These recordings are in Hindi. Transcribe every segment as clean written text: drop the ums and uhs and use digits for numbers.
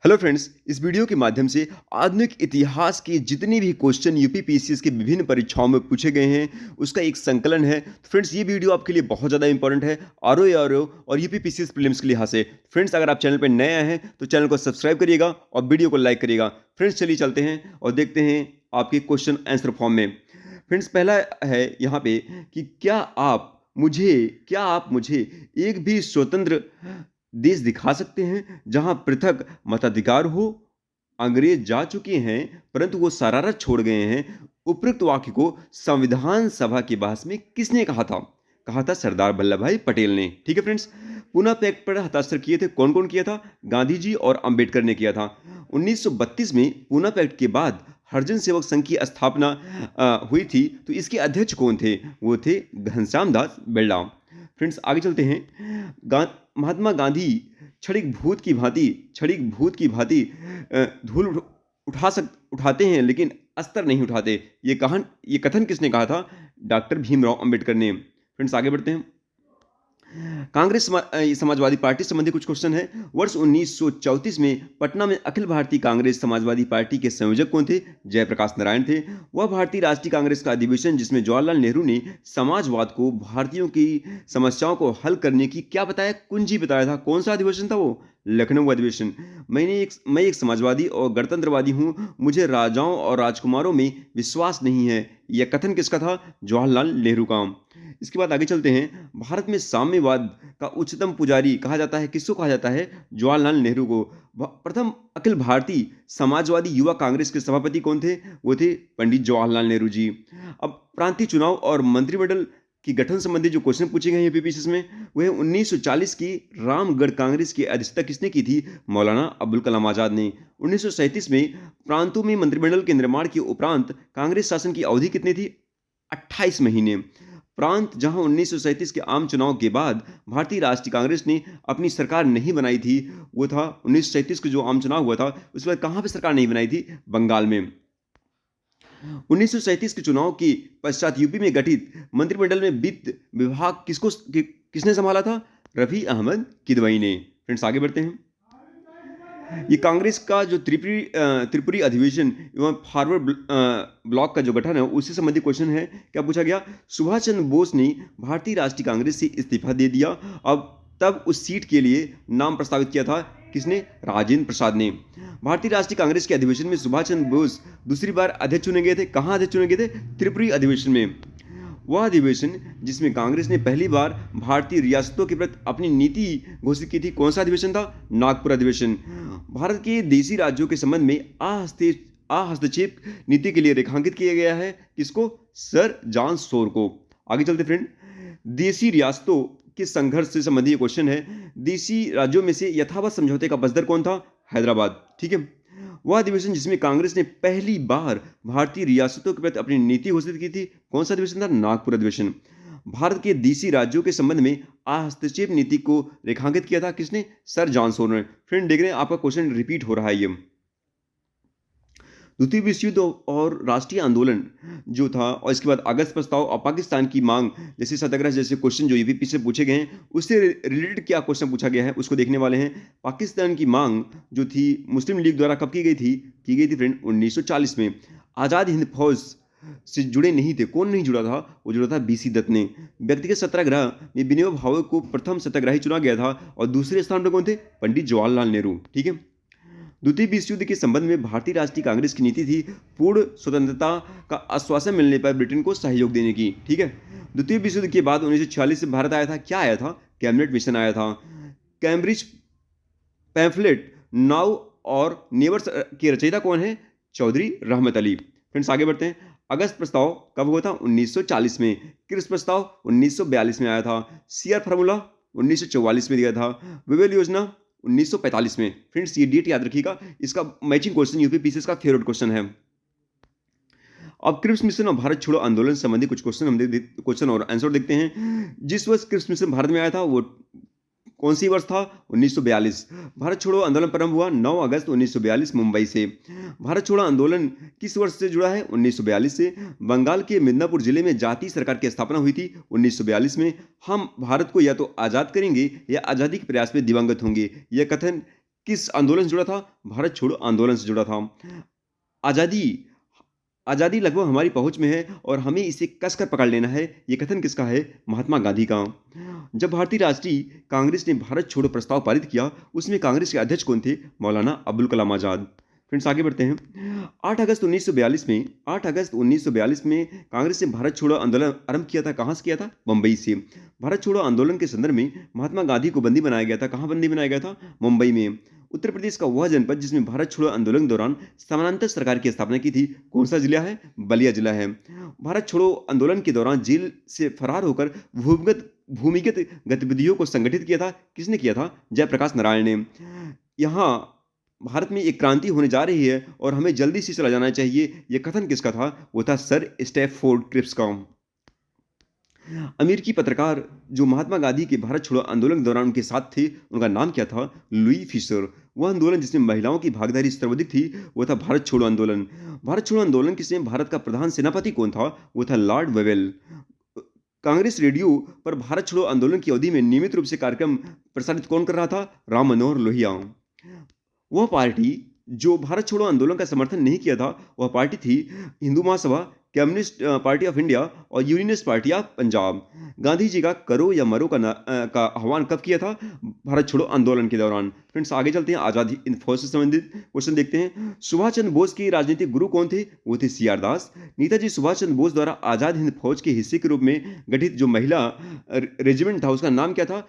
हेलो फ्रेंड्स, इस वीडियो के माध्यम से आधुनिक इतिहास के जितने भी क्वेश्चन यूपी पीसीएस की विभिन्न परीक्षाओं में पूछे गए हैं, उसका एक संकलन है। तो फ्रेंड्स, ये वीडियो आपके लिए बहुत ज़्यादा इंपॉर्टेंट है आरओ और यूपी पीसीएस प्रीलिम्स के लिहाज से। फ्रेंड्स, अगर आप चैनल पर नए आए हैं तो चैनल को सब्सक्राइब करिएगा और वीडियो को लाइक करिएगा। फ्रेंड्स, चलिए चलते हैं और देखते हैं आपके क्वेश्चन आंसर फॉर्म में। फ्रेंड्स, पहला है यहाँ पे कि क्या आप मुझे एक भी स्वतंत्र देश दिखा सकते हैं जहां पृथक मताधिकार हो? अंग्रेज जा चुके हैं परंतु वो शरारत छोड़ गए हैं। उपरोक्त वाक्य को संविधान सभा के बहस में किसने कहा था सरदार वल्लभ भाई पटेल ने। ठीक है फ्रेंड्स, पूना पैक्ट पर हस्ताक्षर किए थे कौन कौन किया था? गांधी जी और अंबेडकर ने किया था। 1932 में पूना पैक्ट के बाद हरिजन सेवक संघ की स्थापना हुई थी, तो इसके अध्यक्ष कौन थे? वो थे घनश्याम दास बेल्डाम। फ्रेंड्स, आगे चलते हैं। महात्मा गांधी क्षणिक भूत की भांति धूल उठाते हैं लेकिन अस्तर नहीं उठाते। ये कथन किसने कहा था? डॉक्टर भीमराव अंबेडकर ने। फ्रेंड्स, आगे बढ़ते हैं। समाजवादी पार्टी संबंधी कुछ क्वेश्चन है। वर्ष 1934 में पटना में अखिल भारतीय कांग्रेस समाजवादी पार्टी के संयोजक कौन थे? जयप्रकाश नारायण थे। वह भारतीय राष्ट्रीय कांग्रेस का अधिवेशन जिसमें जवाहरलाल नेहरू ने समाजवाद को भारतीयों की समस्याओं को हल करने की क्या बताया? कुंजी बताया था। कौन सा अधिवेशन था वो? लखनऊ अधिवेशन। मैं एक समाजवादी और गणतंत्रवादी हूँ, मुझे राजाओं और राजकुमारों में विश्वास नहीं है। यह कथन किसका था? जवाहरलाल नेहरू का। इसके बाद आगे चलते हैं। भारत में साम्यवाद का उच्चतम पुजारी कहा जाता है, किसको कहा जाता है? जवाहरलाल नेहरू को। प्रथम अखिल भारतीय समाजवादी युवा कांग्रेस के सभापति कौन थे? वो थे पंडित जवाहरलाल नेहरू जी। अब प्रांतीय चुनाव और मंत्रिमंडल की गठन संबंधी जो क्वेश्चन पूछे गए हैं यूपीपीसीएस में, वह 1940 की रामगढ़ कांग्रेस की अध्यक्षता किसने की थी? मौलाना अबुल कलाम आजाद ने। 1937 में प्रांतों में मंत्रिमंडल के निर्माण के उपरांत कांग्रेस शासन की अवधि कितनी थी? 28 महीने। प्रांत जहां 1937 के आम चुनाव के बाद भारतीय राष्ट्रीय कांग्रेस ने अपनी सरकार नहीं बनाई थी, वो था 1937 का जो आम चुनाव हुआ था, उसके बाद कहां पे सरकार नहीं बनाई थी? बंगाल में। 1937 के चुनाव के पश्चात यूपी में गठित मंत्रिमंडल में वित्त विभाग किसने संभाला था? रफी अहमद किदवई ने। फ्रेंड्स, आगे बढ़ते हैं। ये कांग्रेस का जो त्रिपुरी अधिवेशन एवं फॉरवर्ड ब्लॉक का जो गठन है उससे संबंधित क्वेश्चन है। क्या पूछा गया? सुभाष चंद्र बोस ने भारतीय राष्ट्रीय कांग्रेस से इस्तीफा दे दिया। अब तब उस सीट के लिए नाम प्रस्तावित किया था किसने? राजेंद्र प्रसाद ने। भारतीय राष्ट्रीय कांग्रेस के अधिवेशन में सुभाष चंद्र बोस दूसरी बार अध्यक्ष चुने गए थे। कहाँ अध्यक्ष चुने गए थे? त्रिपुरी अधिवेशन में। वह अधिवेशन जिसमें कांग्रेस ने पहली बार भारतीय रियासतों के प्रति अपनी नीति घोषित की थी, कौन सा अधिवेशन था? नागपुर अधिवेशन। भारत के देशी राज्यों के संबंध में हस्तक्षेप नीति के लिए रेखांकित किया गया है किसको? सर जॉन सोर को। आगे चलते फ्रेंड। देशी रियासतों के संघर्ष से संबंधित क्वेश्चन है। देशी राज्यों में से यथावत समझौते का बसदर कौन था? हैदराबाद। ठीक है। वह अधिवेशन जिसमें कांग्रेस ने पहली बार भारतीय रियासतों के प्रति अपनी नीति घोषित की थी, कौन सा अधिवेशन था? नागपुर अधिवेशन। भारत के देशी राज्यों के संबंध में हस्तक्षेप नीति को रेखांकित किया था किसने? सर जॉन सोर ने। फ्रेंड, देख रहे हैं आपका क्वेश्चन रिपीट हो रहा है। ये द्वितीय विश्व युद्ध और राष्ट्रीय आंदोलन जो था, और इसके बाद अगस्त प्रस्ताव और पाकिस्तान की मांग जैसे सत्याग्रह जैसे क्वेश्चन जो यूपीपी से पूछे गए हैं, उससे रिलेटेड क्या क्वेश्चन पूछा गया है उसको देखने वाले हैं। पाकिस्तान की मांग जो थी मुस्लिम लीग द्वारा कब की गई थी फ्रेंड? 1940 में। आज़ाद हिंद फौज से जुड़े नहीं थे। कौन नहीं जुड़ा था? वो जुड़ा था बीसी दत्त ने। व्यक्तिगत सत्याग्रह में विनोबा भावे को प्रथम सत्याग्रही चुना गया था और दूसरे स्थान पर कौन थे? पंडित जवाहरलाल नेहरू। ठीक है। द्वितीय विश्व युद्ध के संबंध में भारतीय राष्ट्रीय कांग्रेस की नीति थी पूर्ण स्वतंत्रता का आश्वासन मिलने पर ब्रिटेन को सहयोग देने की। ठीक है। द्वितीय विश्व युद्ध के बाद 1946 से भारत आया था। क्या आया था? कैबिनेट मिशन आया था। कैम्ब्रिज पैम्फलेट नाउ और नेवर के रचयिता कौन है? चौधरी रहमत अली। फ्रेंड्स, आगे बढ़ते हैं। अगस्त प्रस्ताव कब हुआ था? 1940 में। क्रिस प्रस्ताव 1942 में आया था। सीआर फार्मूला 1944 में दिया था। विवेल योजना 1945 में। फ्रेंड्स, ये डेट याद रखिएगा, इसका मैचिंग क्वेश्चन यूपीपीसीएस का फेवरेट क्वेश्चन है। अब क्रिप्स मिशन और भारत छोड़ो आंदोलन संबंधी कुछ क्वेश्चन और आंसर देखते हैं। जिस वर्ष क्रिप्स मिशन भारत में आया था वो कौन सी वर्ष था? 1942। भारत छोड़ो आंदोलन प्रारंभ हुआ 9 अगस्त 1942 मुंबई से। भारत छोड़ो आंदोलन किस वर्ष से जुड़ा है? 1942 से। बंगाल के मिदनापुर जिले में जातीय सरकार की स्थापना हुई थी 1942 में। हम भारत को या तो आज़ाद करेंगे या आज़ादी के प्रयास में दिवंगत होंगे। यह कथन किस आंदोलन से जुड़ा था? भारत छोड़ो आंदोलन से जुड़ा था। आज़ादी आज़ादी लगभग हमारी पहुँच में है और हमें इसे कसकर पकड़ लेना है, ये कथन किसका है? महात्मा गांधी का। जब भारतीय राष्ट्रीय कांग्रेस ने भारत छोड़ो प्रस्ताव पारित किया, उसमें कांग्रेस के अध्यक्ष कौन थे? मौलाना अबुल कलाम आज़ाद। फ्रेंड्स आगे बढ़ते हैं। 8 अगस्त 1942 में कांग्रेस ने भारत छोड़ो आंदोलन आरंभ किया था। कहाँ से किया था? बम्बई से। भारत छोड़ो आंदोलन के संदर्भ में महात्मा गांधी को बंदी बनाया गया था। कहाँ बंदी बनाया गया था? मुंबई में। उत्तर प्रदेश का वह जनपद जिसमें भारत छोड़ो आंदोलन के दौरान समानांतर सरकार की स्थापना की थी, कौन सा जिला है? बलिया जिला है। भारत छोड़ो आंदोलन के दौरान जेल से फरार होकर भूमिगत भूमिगत गतिविधियों को संगठित किया था। किसने किया था? जयप्रकाश नारायण ने। यहाँ भारत में एक क्रांति होने जा रही है और हमें जल्दी से चला जाना चाहिए, यह कथन किसका था? वो था सर स्टैफोर्ड क्रिप्स का। अमेरिकी पत्रकार जो महात्मा गांधी के भारत छोड़ो आंदोलन के दौरान उनके साथ थे, उनका नाम क्या था? Louis Fischer. वह आंदोलन जिसमें महिलाओं की भागीदारी सर्वाधिक थी, वो था भारत छोड़ो आंदोलन। भारत छोड़ो आंदोलन के समय भारत का प्रधान सेनापति कौन था? वो था लॉर्ड वेवेल। कांग्रेस रेडियो पर भारत छोड़ो आंदोलन की अवधि में नियमित रूप से कार्यक्रम प्रसारित कौन कर रहा था? राम मनोहर लोहिया। वह पार्टी जो भारत छोड़ो आंदोलन का समर्थन नहीं किया था, वह पार्टी थी Hindu Mahasabha, communist party of India और unionist party of Punjab. Gandhi ji का करो या मरो का आह्वान कब किया था? भारत छोड़ो आंदोलन के दौरान। फ्रेंड्स आगे चलते हैं, आज़ादी इन फौज से संबंधित क्वेश्चन देखते हैं। सुभाष चंद्र बोस के राजनीतिक गुरु कौन थे? वो थे सी आर दास। नेताजी सुभाष चंद्र बोस द्वारा आज़ाद हिंद फौज के हिस्से के रूप में गठित जो महिला रेजिमेंट था, उसका नाम क्या था?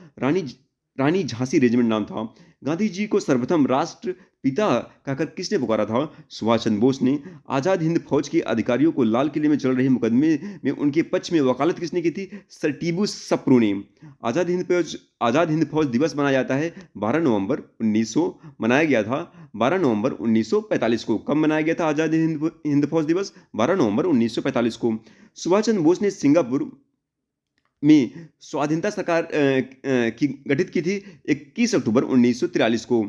रानी झांसी रेजिमेंट नाम था। गांधी जी को सर्वप्रथम राष्ट्र पिता कहकर किसने पुकारा था? सुभाष चंद्र बोस ने। आजाद हिंद फौज के अधिकारियों को लाल किले में चल रहे मुकदमे में उनके पक्ष में वकालत किसने की थी? सर टीबू सप्रू ने। आजाद हिंद फौज दिवस मनाया जाता है 12 नवंबर 1900 मनाया गया था 12 नवंबर 1945 को। कब मनाया गया था आजाद हिंद फौज दिवस? 12 नवंबर 1945 को। सुभाष चंद्र बोस ने सिंगापुर में स्वाधीनता सरकार की गठित की थी 21 अक्टूबर 1943 को।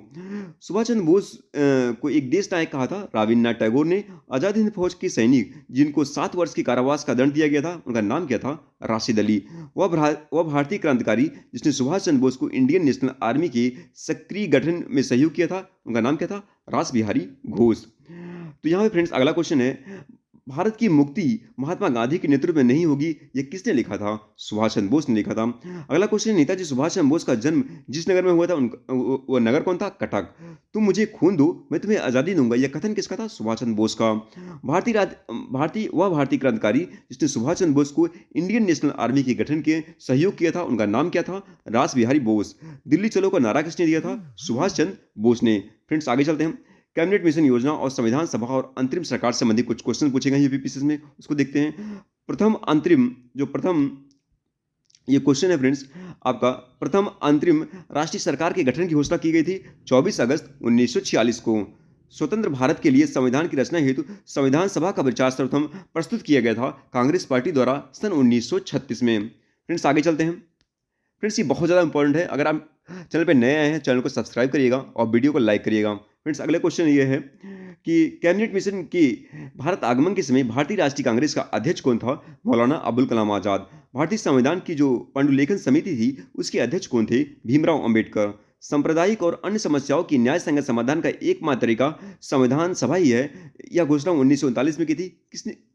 सुभाष चंद्र बोस को एक देश नायक कहा था रविन्द्रनाथ टैगोर ने। आजाद हिंद फौज के सैनिक जिनको 7 वर्ष की कारावास का दंड दिया गया था, उनका नाम क्या था? राशिद अली। वह भारतीय क्रांतिकारी जिसने सुभाष चंद्र बोस को इंडियन नेशनल आर्मी के सक्रिय गठन में सहयोग किया था, उनका नाम क्या था? रास बिहारी घोष। तो यहाँ पे फ्रेंड्स अगला क्वेश्चन है, भारत की मुक्ति महात्मा गांधी के नेतृत्व में नहीं होगी, यह किसने लिखा था? सुभाष चंद्र बोस ने लिखा था। अगला क्वेश्चन, नेताजी सुभाष चंद्र बोस का जन्म जिस नगर में हुआ था वो नगर कौन था? कटक। तुम मुझे खून दो मैं तुम्हें आज़ादी दूंगा, यह कथन किसका था? सुभाष चंद्र बोस का। भारतीय क्रांतिकारी जिसने सुभाष चंद्र बोस को इंडियन नेशनल आर्मी के गठन के सहयोग किया था, उनका नाम क्या था? रास बिहारी बोस। दिल्ली चलो का नारा किसने दिया था? सुभाष चंद्र बोस ने। फ्रेंड्स आगे चलते हैं, कैबिनेट मिशन योजना और संविधान सभा और अंतरिम सरकार से संबंधित कुछ क्वेश्चन पूछे गए यूपीपीएससी में, उसको देखते हैं। प्रथम ये क्वेश्चन है फ्रेंड्स आपका, प्रथम अंतरिम राष्ट्रीय सरकार के गठन की घोषणा की गई थी 24 अगस्त 1946 को। स्वतंत्र भारत के लिए संविधान की रचना हेतु संविधान सभा का विचार सर्वप्रथम प्रस्तुत किया गया था कांग्रेस पार्टी द्वारा सन 1936 में। फ्रेंड्स आगे चलते हैं। फ्रेंड्स ये बहुत ज़्यादा इंपॉर्टेंट है, अगर आप चैनल पर नए आए हैं चैनल को सब्सक्राइब करिएगा और वीडियो को लाइक करिएगा। फ्रेंड्स अगला क्वेश्चन ये है कि कैबिनेट मिशन के भारत आगमन के समय भारतीय राष्ट्रीय कांग्रेस का अध्यक्ष कौन था? मौलाना अबुल कलाम आज़ाद। भारतीय संविधान की जो पांडुलेखन समिति थी उसके अध्यक्ष कौन थे? भीमराव अंबेडकर। सांप्रदायिक और अन्य समस्याओं की न्याय संगत समाधान का एकमात्र तरीका संविधान सभा ही है, यह घोषणा 1939 में की थी।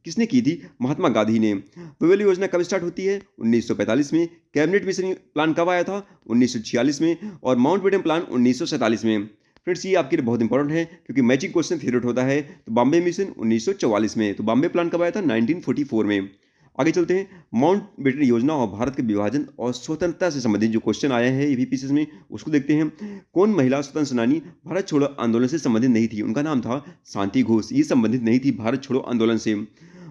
किसने की थी? महात्मा गांधी ने। वेवेल योजना कब स्टार्ट होती है? 1945 में। कैबिनेट मिशन प्लान कब आया था? 1946 में। और माउंटबेटन प्लान 1947 में। फ्रेंड्स ये आपके लिए बहुत इंपॉर्टेंट है क्योंकि मैचिंग क्वेश्चन फेवरेट होता है। तो बॉम्बे मिशन 1944 में, तो बॉम्बे प्लान कब आया था? 1944 में। आगे चलते हैं, माउंटबेटन योजना और भारत के विभाजन और स्वतंत्रता से संबंधित जो क्वेश्चन आए हैं यूपीपीएससी में, उसको देखते हैं। कौन महिला स्वतंत्र सेनानी भारत छोड़ो आंदोलन से संबंधित नहीं थी? उनका नाम था शांति घोष। ये संबंधित नहीं थी भारत छोड़ो आंदोलन से।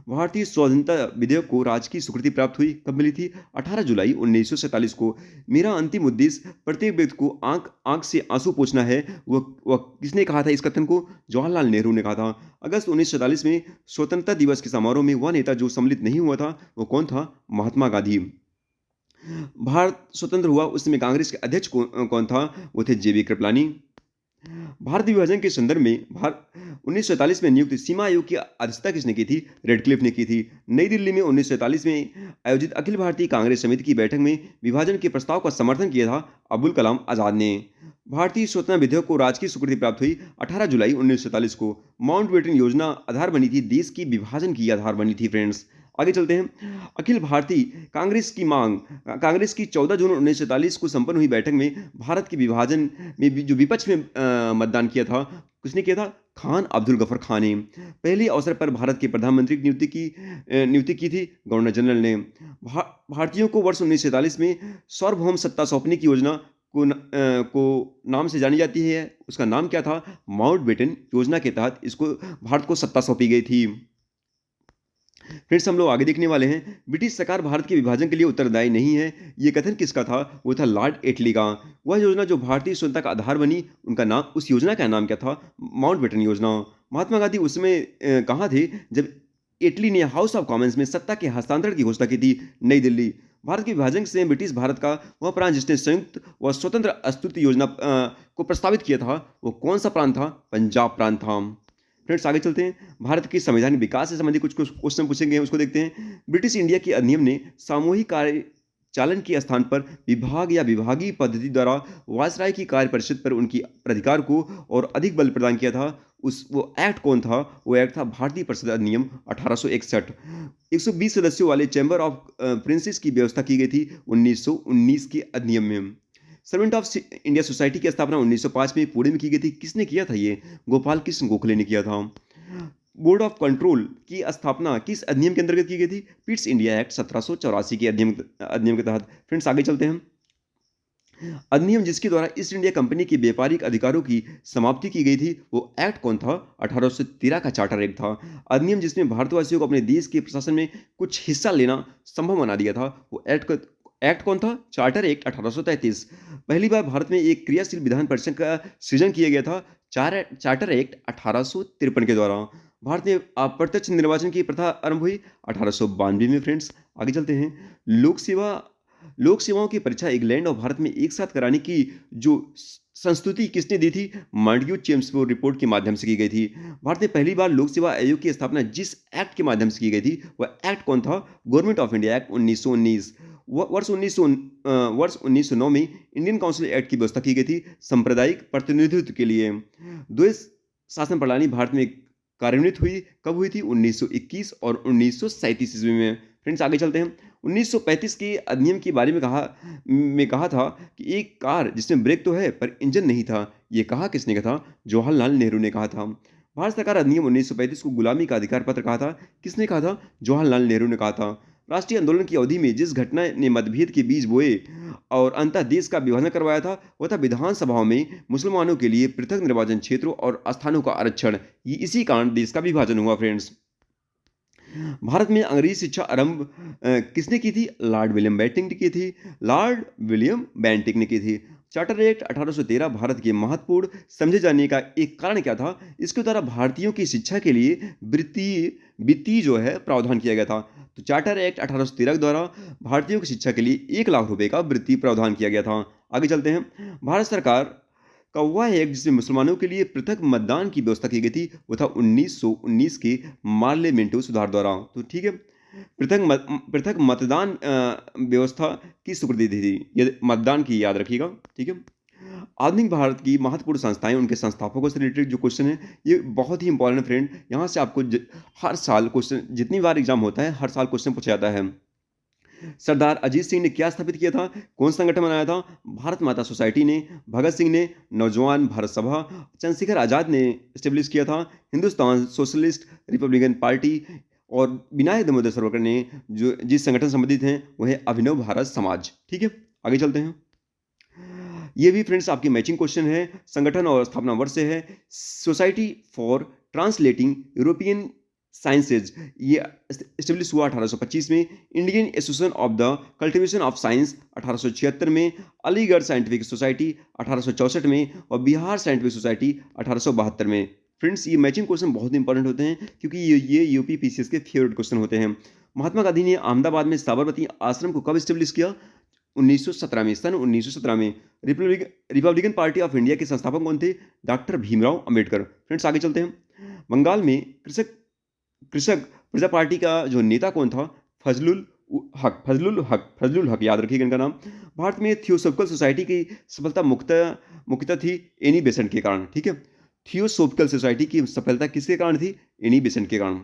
भारतीय स्वाधीनता विधेयक को राजकीय स्वीकृति प्राप्त हुई कब मिली थी? 18 जुलाई 1947 को। मेरा अंतिम उद्देश्य प्रत्येक व्यक्ति को आंख से आंसू पोंछना है, वह किसने कहा था इस कथन को? जवाहरलाल नेहरू ने कहा था। अगस्त 1947 में स्वतंत्रता दिवस के समारोह में वह नेता जो सम्मिलित नहीं हुआ था वो कौन था? महात्मा गांधी। भारत स्वतंत्र हुआ उस समय कांग्रेस के अध्यक्ष कौन था? वो थे जेबी कृपलानी। भारत विभाजन के संदर्भ में 1947 में नियुक्त सीमा आयोग की अध्यक्षता किसने की थी? रेडक्लिफ ने की थी। नई दिल्ली में 1947 में आयोजित अखिल भारतीय कांग्रेस समिति की बैठक में विभाजन के प्रस्ताव का समर्थन किया था अबुल कलाम आजाद ने। भारतीय स्वतंत्रता विधेयक को राजकीय स्वीकृति प्राप्त हुई 18 जुलाई 1947 को। माउंटबेटन योजना आधार बनी थी, देश की विभाजन की आधार बनी थी फ्रेंड्स। आगे चलते हैं। अखिल भारतीय कांग्रेस की मांग। कांग्रेस की 14 जून 1947 को संपन्न हुई बैठक में भारत के विभाजन में जो विपक्ष में मतदान किया था, किसने किया था? खान अब्दुल गफर खान ने। पहले अवसर पर भारत के प्रधानमंत्री की नियुक्ति की थी गवर्नर जनरल ने। भारतीयों को वर्ष 1947 में सार्वभौम सत्ता सौंपने की योजना को नाम से जानी जाती है। उसका नाम क्या था? माउंटबेटन योजना के तहत इसको भारत को सत्ता सौंपी गई थी। फ्रेंड्स, हम लोग आगे देखने वाले हैं। ब्रिटिश सरकार भारत के विभाजन के लिए उत्तरदायी नहीं है, ये कथन किसका था? वो था लॉर्ड एटली का। वह योजना जो भारतीय स्वतंत्रता का आधार बनी, उनका नाम, उस योजना का नाम क्या था? माउंटबेटन योजना। महात्मा गांधी उस समय कहाँ थे जब एटली ने हाउस ऑफ कॉमन्स में सत्ता के हस्तांतरण की घोषणा की थी? नई दिल्ली। भारत के विभाजन से ब्रिटिश भारत का वह प्रांत जिसने संयुक्त व स्वतंत्र अस्तित्व योजना को प्रस्तावित किया था, वो कौन सा प्रांत था? पंजाब प्रांत था। फ्रेंड्स, आगे चलते हैं। भारत के संवैधानिक विकास से संबंधित कुछ क्वेश्चन पूछेंगे, उसको देखते हैं। ब्रिटिश इंडिया के अधिनियम ने सामूहिक कार्य चालन के स्थान पर विभाग या विभागीय पद्धति द्वारा वायसराय की कार्य परिषद पर उनकी अधिकार को और अधिक बल प्रदान किया था। वो एक्ट कौन था? वो एक्ट था भारतीय परिषद अधिनियम 1861। 120 सदस्यों वाले चैम्बर ऑफ प्रिंसेस की व्यवस्था की गई थी 1919 के अधिनियम में। सर्वेंट ऑफ इंडिया सोसाइटी की स्थापना 1905 में पुणे में की गई थी। किसने किया था ये? गोपाल कृष्ण गोखले ने किया था। बोर्ड ऑफ कंट्रोल की स्थापना किस अधिनियम के अंतर्गत की गई थी? पिट्स इंडिया एक्ट 1784 के अधिनियम के तहत। फ्रेंड्स, आगे चलते हैं। अधिनियम जिसके द्वारा ईस्ट इंडिया कंपनी के व्यापारिक अधिकारों की समाप्ति की गई थी, वो एक्ट कौन था? 1813 का चार्टर एक्ट था। अधिनियम जिसमें भारतवासियों को अपने देश के प्रशासन में कुछ हिस्सा लेना संभव बना दिया था, वो एक्ट कौन था? Charter act 1833। पहली बार भारत में एक क्रियाशील विधान परिषद का सृजन किया गया था चार्टर एक्ट 1853 के द्वारा। भारत में अप्रत्यक्ष निर्वाचन की प्रथा आरंभ हुई 1892 में। फ्रेंड्स, आगे चलते हैं। लोक सेवाओं की परीक्षा इंग्लैंड और भारत में एक साथ कराने की जो संस्तुति किसने दी थी? मांडग्यू चेम्सफोर्ड रिपोर्ट के माध्यम से की गई थी। भारत में पहली बार लोक सेवा आयोग की स्थापना जिस एक्ट के माध्यम से की गई थी, वह एक्ट कौन था? Government of India act 1919। वर्ष 1909 में इंडियन काउंसिल एक्ट की व्यवस्था की गई थी सांप्रदायिक प्रतिनिधित्व के लिए। द्वैध शासन प्रणाली भारत में कार्यान्वित हुई कब हुई थी? 1921 और 1937 ईस्वी में। फ्रेंड्स, आगे चलते हैं। 1935 के अधिनियम के बारे में कहा था कि एक कार जिसमें ब्रेक तो है पर इंजन नहीं था। ये कहा किसने कहा था? जवाहरलाल नेहरू ने कहा था। भारत सरकार अधिनियम 1935 को गुलामी का अधिकार पत्र कहा था। किसने कहा था? जवाहरलाल नेहरू ने कहा था। राष्ट्रीय आंदोलन की अवधि में जिस घटना ने मतभेद के बीज बोए और अंततः देश का विभाजन करवाया था, वह था विधानसभाओं में मुसलमानों के लिए पृथक निर्वाचन क्षेत्रों और स्थानों का आरक्षण। ये इसी कारण देश का विभाजन हुआ। फ्रेंड्स, भारत में अंग्रेजी शिक्षा आरंभ किसने की थी? लॉर्ड विलियम बेंटिक ने की थी। लॉर्ड विलियम बेंटिक ने की थी। चार्टर एक्ट 1813 भारत के महत्वपूर्ण समझे जाने का एक कारण क्या था? इसके द्वारा भारतीयों की शिक्षा के लिए वित्तीय जो है प्रावधान किया गया था। तो चार्टर एक्ट 1813 के द्वारा भारतीयों की शिक्षा के लिए 1 लाख रुपए का वित्तीय प्रावधान किया गया था। आगे चलते हैं। भारत सरकार का वह एक्ट जिसमें मुसलमानों के लिए पृथक मतदान की व्यवस्था की गई थी, वो था 1919 के पार्लियामेंटो सुधार द्वारा। तो ठीक है, पृथक मतदान व्यवस्था की स्वीकृति दी थी। ये मतदान की याद रखिएगा, ठीक है। आधुनिक भारत की महत्वपूर्ण संस्थाएं, उनके संस्थापकों से रिलेटेड जो क्वेश्चन है, ये बहुत ही इंपॉर्टेंट है फ्रेंड। यहाँ से आपको हर साल क्वेश्चन, जितनी बार एग्जाम होता है, हर साल क्वेश्चन पूछा जाता है। सरदार अजीत सिंह ने क्या स्थापित किया था? कौन संगठन बनाया था? भारत माता सोसाइटी ने। भगत सिंह ने नौजवान भारत सभा। चंद्रशेखर आजाद ने स्टेब्लिश किया था हिंदुस्तान सोशलिस्ट रिपब्लिकन पार्टी। और विनायक दामोदर सावरकर ने जो जिस संगठन संबंधित हैं, वह है अभिनव भारत समाज। ठीक है, आगे चलते हैं। ये भी फ्रेंड्स आपकी मैचिंग क्वेश्चन है। संगठन और स्थापना वर्ष से है society for translating European sciences, ये स्टेब्लिश हुआ 1825 में। Indian association of the cultivation of science 1876 में। अलीगढ़ साइंटिफिक सोसाइटी 1864 में। और बिहार साइंटिफिक सोसाइटी 1872 में। फ्रेंड्स, ये मैचिंग क्वेश्चन बहुत इंपॉर्टेंट होते हैं क्योंकि ये यूपी पीसीएस के फेवरेट क्वेश्चन होते हैं। महात्मा गांधी ने अहमदाबाद में साबरमती आश्रम को कब स्टेब्लिश किया? 1917 में, सन 1917 में। रिपब्लिकन पार्टी ऑफ इंडिया के संस्थापक कौन थे? डॉक्टर भीमराव अंबेडकर। फ्रेंड्स आगे चलते हैं। बंगाल में कृषक कृषक प्रजा पार्टी का जो नेता कौन था? फजलुल हक याद रखिएगा इनका नाम। भारत में थियोसॉफिकल सोसाइटी की सफलता मुख्यतः थी एनी बेसेंट के कारण, ठीक है। थियोसॉफिकल सोसाइटी की सफलता किसके कारण थी? एनी बेसेंट के कारण।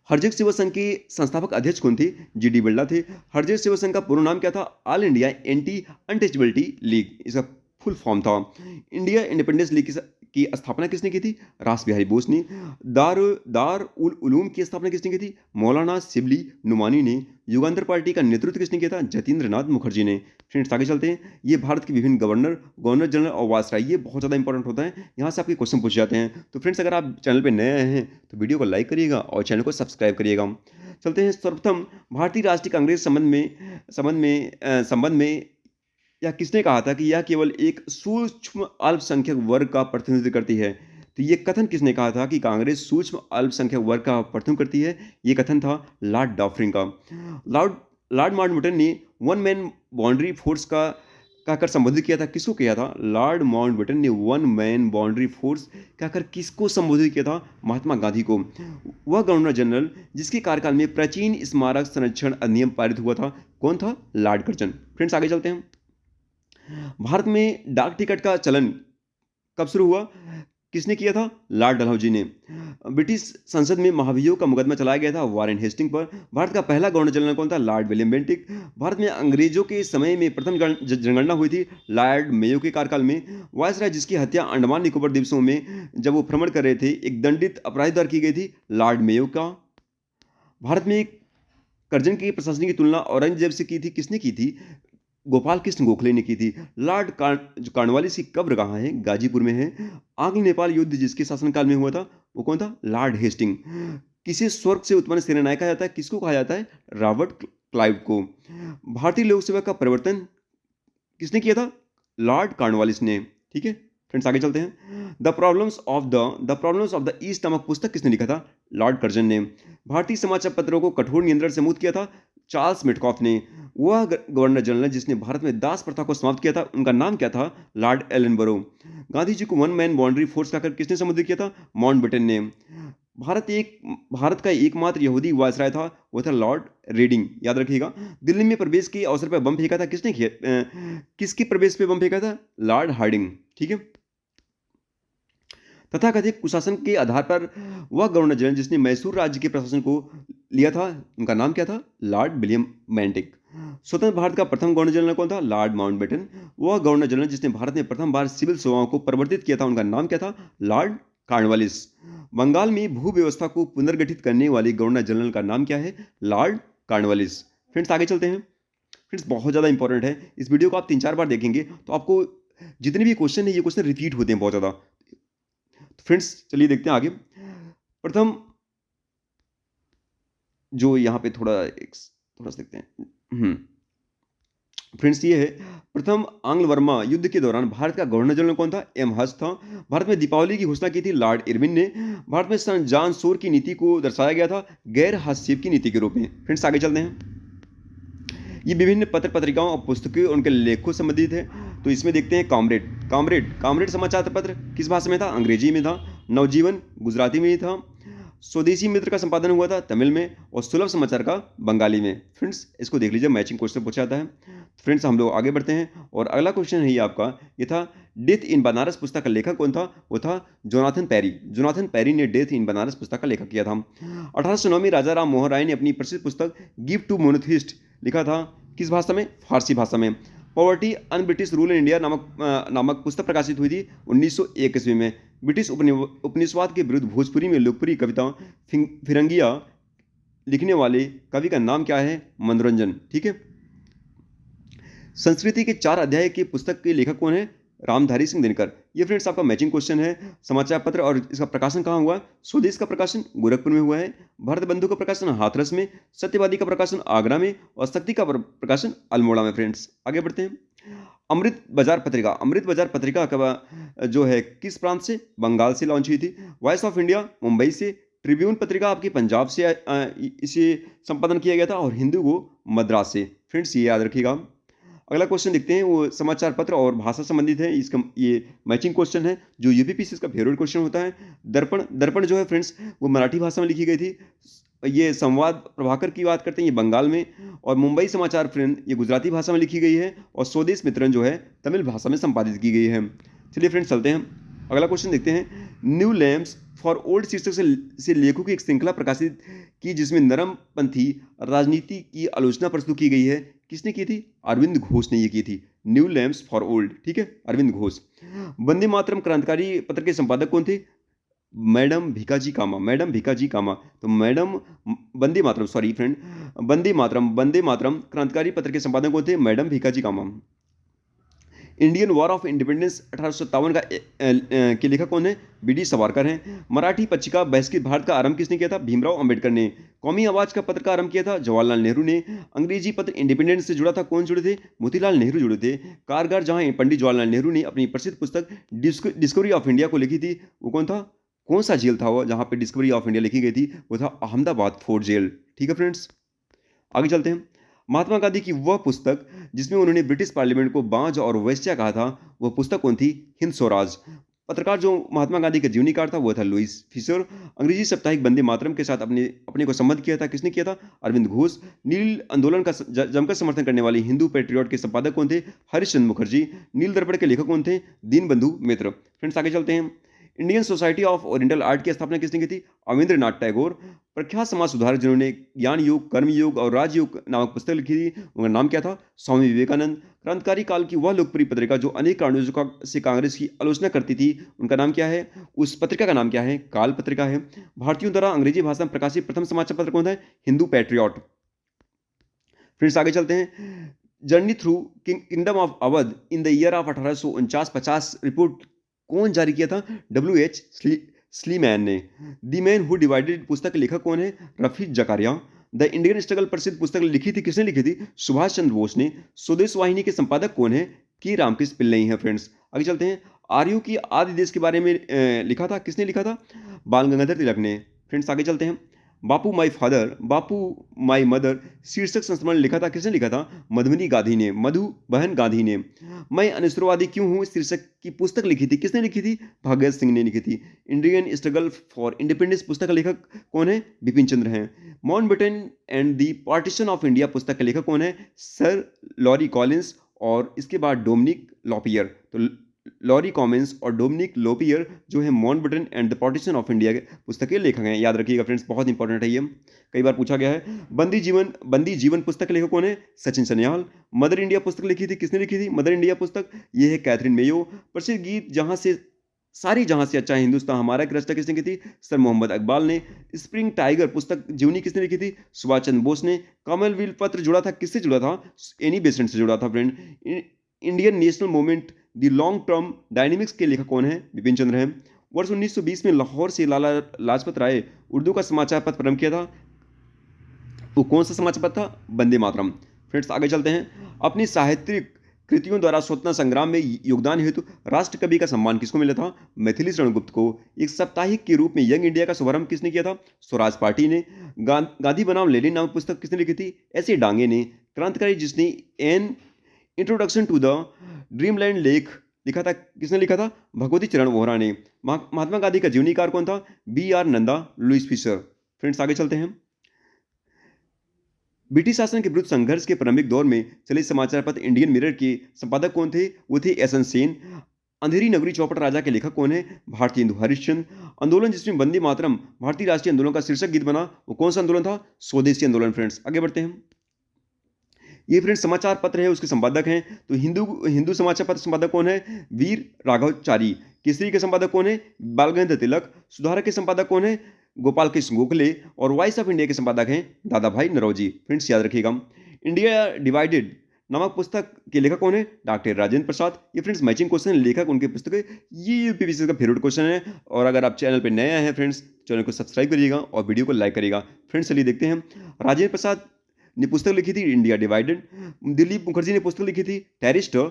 हरजेक सेवा संघ के संस्थापक अध्यक्ष कौन थे? जी.डी. बिरला थे। हरजेक सेवा संघ का पूर्ण नाम क्या था? All India anti untouchability league, इसका फुल फॉर्म था। इंडिया इंडिपेंडेंस लीग की स्थापना किसने की थी? रास बिहारी बोस ने। दार दार उल उलूम की स्थापना किसने की थी? मौलाना शिबली नुमानी ने। युगांतर पार्टी का नेतृत्व किसने किया था? जतीन्द्र नाथ मुखर्जी ने। फ्रेंड्स आगे चलते हैं। ये भारत के विभिन्न गवर्नर जनरल और वायसराय, ये बहुत ज़्यादा इंपॉर्टेंट होता है, यहाँ से आपके क्वेश्चन पूछ जाते हैं। तो फ्रेंड्स अगर आप चैनल पर नए आए हैं तो वीडियो को लाइक करिएगा और चैनल को सब्सक्राइब करिएगा। चलते हैं। सर्वप्रथम भारतीय राष्ट्रीय कांग्रेस संबंध में या किसने कहा था कि यह केवल एक सूक्ष्म अल्पसंख्यक वर्ग का प्रतिनिधित्व करती है? तो ये कथन किसने कहा था कि कांग्रेस सूक्ष्म अल्पसंख्यक वर्ग का प्रतिनिधित्व करती है? ये कथन था लॉर्ड डॉफरिन का। लॉर्ड लॉर्ड माउंटबेटन ने वन मैन बाउंड्री फोर्स का कहकर संबोधित किया था। किसको किया था? लॉर्ड माउंटबेटन ने वन मैन बाउंड्री फोर्स कहकर किसको संबोधित किया था? महात्मा गांधी को। वह गवर्नर जनरल जिसके कार्यकाल में प्राचीन स्मारक संरक्षण अधिनियम पारित हुआ था, कौन था? Lord Curzon. फ्रेंड्स आगे चलते हैं। भारत में डाक टिकट का चलन कब शुरू हुआ? किसने किया था? लॉर्ड डलहौजी ने। ब्रिटिश संसद में महाभियोग का मुकदमा चलाया गया था वारेन हेस्टिंग पर। भारत का पहला गवर्नर जनरल कौन था? Lord William Bentinck. भारत में अंग्रेजों के समय में प्रथम जनगणना हुई थी लॉर्ड मेयो के कार्यकाल में। वायसराय जिसकी हत्या अंडमान निकोबार द्वीपों में जब वो भ्रमण कर रहे थे एक दंडित अपराधी द्वारा की गई थी, लॉर्ड मेयो का। भारत में कर्जन की प्रशासनिक की तुलना औरंगजेब से की थी, किसने की थी? गोपाल कृष्ण गोखले ने की थी। लॉर्ड कार्नवालिस की कब्र कहाँ है? गाजीपुर में है। आंग्ल नेपाल युद्ध जिसके शासनकाल में हुआ था वो कौन था? Lord Hasting. किसे स्वर्ग से उत्पन्न सेनानायक कहा जाता है? किसको कहा जाता है? रॉबर्ट क्लाइव को। भारतीय लोक सेवा का प्रवर्तन किसने किया था? लॉर्ड कार्नवालिस ने, ठीक है। फ्रेंड्स आगे चलते हैं। The problems of the east नामक पुस्तक किसने लिखा था? लॉर्ड कर्जन ने। भारतीय समाचार पत्रों को कठोर नियंत्रण से मुक्त किया था चार्ल्स मिटकॉफ ने। वह गवर्नर जनरल जिसने भारत में दास प्रथा को समाप्त किया था, उनका नाम क्या था? Lord Ellenborough. गांधी जी को वन मैन बाउंड्री फोर्स कहकर किसने संबोधित किया था? माउंटबेटन ने। भारत का एकमात्र यहूदी वायसराय था, वो था लॉर्ड रेडिंग, याद रखिएगा। दिल्ली में प्रवेश के अवसर पर बम फेंका था, किसने किया? किसके प्रवेश पे बम फेंका था? लॉर्ड हार्डिंग, ठीक है। तथाकथित कुशासन के आधार पर वह गवर्नर जनरल जिसने मैसूर राज्य के प्रशासन को लिया था, उनका नाम क्या था? Lord William Bentinck. स्वतंत्र भारत का प्रथम गवर्नर जनरल कौन था? Lord Mountbatten. वह गवर्नर जनरल जिसने भारत में प्रथम बार सिविल सेवाओं को परिवर्तित किया था, उनका नाम क्या था? Lord Cornwallis. बंगाल में भू व्यवस्था को पुनर्गठित करने वाले गवर्नर जनरल का नाम क्या है? Lord Cornwallis. फ्रेंड्स आगे चलते हैं। फ्रेंड्स बहुत ज़्यादा इंपॉर्टेंट है, इस वीडियो को आप 3-4 बार देखेंगे तो आपको जितने भी क्वेश्चन है ये क्वेश्चन रिपीट होते हैं बहुत ज़्यादा। तो फ्रेंड्स चलिए देखते हैं आगे। प्रथम जो यहाँ पे थोड़ा सा देखते हैं। फ्रेंड्स ये है, प्रथम आंग्ल वर्मा युद्ध के दौरान भारत का गवर्नर जनरल कौन था? एम हर्ष था। भारत में दीपावली की घोषणा की थी लॉर्ड इरविन ने। भारत में सन जॉन सोर की नीति को दर्शाया गया था गैर हस्तक्षेप की नीति के रूप में। फ्रेंड्स आगे चलते हैं। ये विभिन्न पत्र पत्रिकाओं और पुस्तकें उनके लेखों संबंधित है। तो इसमें देखते हैं कामरेड समाचार पत्र किस भाषा में था? अंग्रेजी में था। नवजीवन गुजराती में ही था। स्वदेशी मित्र का संपादन हुआ था तमिल में, और सुलभ समाचार का बंगाली में। फ्रेंड्स इसको देख लीजिए, मैचिंग क्वेश्चन पूछा जाता है। फ्रेंड्स हम लोग आगे बढ़ते हैं और अगला क्वेश्चन है ये आपका, ये था डेथ इन बनारस पुस्तक का लेखक कौन था? वो था जोनाथन पेरी ने डेथ इन बनारस पुस्तक का लेखक किया था। 1809 में राजा राम मोहन राय ने अपनी प्रसिद्ध पुस्तक गिफ्ट टू मोनोथिस्ट लिखा था, किस भाषा में? फारसी भाषा में। Poverty un British rule in India नामक पुस्तक प्रकाशित हुई थी 1901 ईस्वी में। ब्रिटिश उपनिवेशवाद के विरुद्ध भोजपुरी में लोकप्रिय कविता फिरंगिया लिखने वाले कवि का नाम क्या है? मनोरंजन, ठीक है। संस्कृति के 4 अध्याय की पुस्तक के लेखक कौन है? रामधारी सिंह दिनकर। ये फ्रेंड्स आपका मैचिंग क्वेश्चन है। समाचार पत्र और इसका प्रकाशन कहाँ हुआ? स्वदेश का प्रकाशन गोरखपुर में हुआ है। भारत बंधु का प्रकाशन हाथरस में, सत्यवादी का प्रकाशन आगरा में, और शक्ति का प्रकाशन अल्मोड़ा में। फ्रेंड्स आगे बढ़ते हैं। अमृत बाजार पत्रिका का जो है किस प्रांत से? बंगाल से लॉन्च हुई थी। वॉइस ऑफ इंडिया मुंबई से। ट्रिब्यून पत्रिका आपकी पंजाब से इसे संपादन किया गया था, और हिंदू को मद्रास से। फ्रेंड्स ये याद रखिएगा। अगला क्वेश्चन देखते हैं, वो समाचार पत्र और भाषा संबंधित है। इसका ये मैचिंग क्वेश्चन है जो यूपीपीएससी का फेवरेट क्वेश्चन होता है। दर्पण दर्पण जो है फ्रेंड्स वो मराठी भाषा में लिखी गई थी। ये संवाद प्रभाकर की बात करते हैं, ये बंगाल में। और मुंबई समाचार फ्रेंड ये गुजराती भाषा में लिखी गई है। और स्वदेश मित्रन जो है तमिल भाषा में संपादित की गई है। चलिए फ्रेंड्स चलते हैं, अगला क्वेश्चन देखते हैं। न्यू लैम्प्स फॉर ओल्ड शीर्षक से लेखों की एक श्रृंखला प्रकाशित की जिसमें नरमपंथी राजनीति की आलोचना प्रस्तुत की गई है। किसने की थी? अरविंद घोष ने ये की थी। न्यू लैम्प्स फॉर ओल्ड, ठीक है, अरविंद घोष। वंदे मातरम क्रांतिकारी पत्र के संपादक कौन थे? Madam Bhikaji Cama, madam Bhikaji Cama. तो madam Vande Mataram, sorry friend, Vande Mataram क्रांतिकारी पत्र के संपादक कौन थे? Madam Bhikaji Cama. Indian war of independence 1857 का के लेखक कौन है? बी.डी. सावरकर हैं। मराठी पत्रिका बहस की भारत का आरंभ किसने किया था? भीमराव अंबेडकर ने। कौमी आवाज का पत्र का आरंभ किया था? जवाहरलाल नेहरू ने। अंग्रेजी पत्र इंडिपेंडेंस से जुड़ा था, कौन जुड़े थे? मोतीलाल नेहरू जुड़े थे। कारगर जहां पंडित जवाहरलाल नेहरू ने अपनी प्रसिद्ध पुस्तक डिस्कवरी ऑफ इंडिया को लिखी थी, वो कौन था? कौन सा जेल था वो जहां पे डिस्कवरी ऑफ इंडिया लिखी गई थी? वो था अहमदाबाद फोर्ट जेल। ठीक है फ्रेंड्स, आगे चलते हैं। महात्मा गांधी की वह पुस्तक जिसमें उन्होंने ब्रिटिश पार्लियामेंट को बांझ और वैश्या कहा था, वह पुस्तक कौन थी? हिंद स्वराज। पत्रकार जो महात्मा गांधी का जीवनीकार था वो था लुईस फिशर। अंग्रेजी साप्ताहिक वंदे मातरम के साथ अपने अपने को संबद्ध किया था, किसने किया था? अरविंद घोष। नील आंदोलन का जमकर समर्थन करने वाले हिंदू पैट्रियट के संपादक कौन थे? हरिश्चंद्र मुखर्जी। नील दर्पण के लेखक कौन थे? दीनबंधु मित्र। फ्रेंड्स आगे चलते हैं। Indian society of oriental art की स्थापना किसने की थी? अविंद्रनाथ टैगोर। प्रख्यात समाज सुधारक जिन्होंने ज्ञान योग, कर्म योग और राजयोग नामक पुस्तक लिखी थी, उनका नाम क्या था? स्वामी विवेकानंद। क्रांतिकारी काल की वह लोकप्रिय पत्रिका जो अनेक कारणों से कांग्रेस की आलोचना करती थी, उनका नाम क्या है? उस पत्रिका का नाम क्या है? काल पत्रिका है। भारतीयों द्वारा अंग्रेजी भाषा में प्रकाशित प्रथम समाचार पत्र कौन है? हिंदू पैट्रियट। फ्रेंड्स आगे चलते हैं। Journey through kingdom of Awadh in the year of 1849-50 report कौन जारी किया था? डब्ल्यू.एच. स्लीमैन ने। द मैन हु डिवाइडेड पुस्तक के लेखक कौन है? Rafiq Zakaria. The Indian struggle प्रसिद्ध पुस्तक लिखी थी, किसने लिखी थी? सुभाष चंद्र बोस ने। स्वदेश वाहिनी के संपादक कौन है? के रामकृष्ण पिल्लई हैं। फ्रेंड्स आगे चलते हैं। आर्यों की आदि देश के बारे में लिखा था, किसने लिखा था? बाल गंगाधर तिलक ने। फ्रेंड्स आगे चलते हैं। बापू my father, Bapu my mother शीर्षक संस्मरण लिखा था, किसने लिखा था? मधुबनी गांधी ने, मधु बहन गांधी ने। मैं अनिश्वरवादी क्यों हूँ शीर्षक की पुस्तक लिखी थी, किसने लिखी थी? भगत सिंह ने लिखी थी। इंडियन स्ट्रगल फॉर इंडिपेंडेंस पुस्तक का लेखक कौन है? बिपिन चंद्र हैं। Mountbatten and the partition of India पुस्तक के लेखक कौन है? Sir Larry Collins. और इसके बाद डोमिनिक लोपियर। तो लॉरी कॉमिन्स और डोमिनिक लोपियर जो है Mountbatten and the partition of India के पुस्तक के लेखक हैं। याद रखिएगा फ्रेंड्स, बहुत इंपॉर्टेंट है ये, कई बार पूछा गया है। बंदी जीवन पुस्तक के लेखक कौन है? सचिन सन्याल। मदर इंडिया पुस्तक लिखी थी, किसने लिखी थी मदर इंडिया पुस्तक? ये है कैथरीन मेयो। प्रसिद्ध गीत जहां से अच्छा है हिंदुस्तान हमारा की रचना किसने की थी? सर मोहम्मद इकबाल ने। स्प्रिंग टाइगर पुस्तक जीवनी किसने लिखी थी? सुभाष चंद्र बोस ने। कॉमनवेल्थ पत्र जुड़ा था, किससे जुड़ा था? एनी बेसेंट से जुड़ा था friend. Indian national movement the long term dynamics के लेखक कौन है? बिपिन चंद्र हैं। वर्ष 1920 में लाहौर से लाला लाजपत राय उर्दू का समाचार पत्र प्रारंभ किया था, वो कौन सा समाचार पत्र था? वंदे मातरम। फ्रेंड्स आगे चलते हैं। अपनी साहित्यिक कृतियों द्वारा स्वतंत्रता संग्राम में योगदान हेतु राष्ट्र कवि का सम्मान किसको मिला था? मैथिली शरण गुप्त को। एक साप्ताहिक के रूप में यंग इंडिया का शुभारंभ किसने किया था? स्वराज पार्टी ने। गांधी बनाम लेनिन नामक पुस्तक किसने लिखी थी? ऐसे डांगे ने। क्रांतिकारी जिसने an introduction to the dreamland लेख लिखा था, किसने लिखा था? भगवती चरण वोहरा ने। महात्मा गांधी का जीवनीकार कौन था? B R. Nanda, Louis Fischer. Friends आगे चलते हैं। ब्रिटिश शासन के विरुद्ध संघर्ष के प्रारंभिक दौर में चले समाचार पत्र इंडियन मिरर के संपादक कौन थे? वो थे एस एन सेन। अंधेरी नगरी चौपट राजा के लेखक कौन है? भारतीय हिंदू हरिश्चंद्र। आंदोलन जिसमें वंदे मातरम भारतीय राष्ट्रीय आंदोलन का शीर्षक गीत बना, वो कौन सा आंदोलन था? स्वदेशी आंदोलन। फ्रेंड्स आगे बढ़ते हैं। ये फ्रेंड्स समाचार पत्र है, उसके संपादक हैं। तो हिंदू समाचार पत्र संपादक कौन है? वीर राघवचारी। केसरी के संपादक कौन है? बाल गंगाधर तिलक। सुधारक के संपादक कौन है? गोपाल कृष्ण गोखले। और वॉइस ऑफ इंडिया के संपादक हैं दादा भाई नरौजी। फ्रेंड्स याद रखिएगा। इंडिया डिवाइडेड नामक पुस्तक के लेखक कौन है? डॉक्टर राजेंद्र प्रसाद। ये फ्रेंड्स मैचिंग क्वेश्चन, लेखक उनकी पुस्तक है। ये यूपीपीएससी का फेवरेट क्वेश्चन है। और अगर आप चैनल पर नए आए हैं फ्रेंड्स, चैनल को सब्सक्राइब करिएगा और वीडियो को लाइक करिएगा। फ्रेंड्स चलिए देखते हैं। राजेंद्र प्रसाद ने पुस्तक लिखी थी इंडिया डिवाइडेड। दिलीप मुखर्जी ने पुस्तक लिखी थी टेरिस्टर।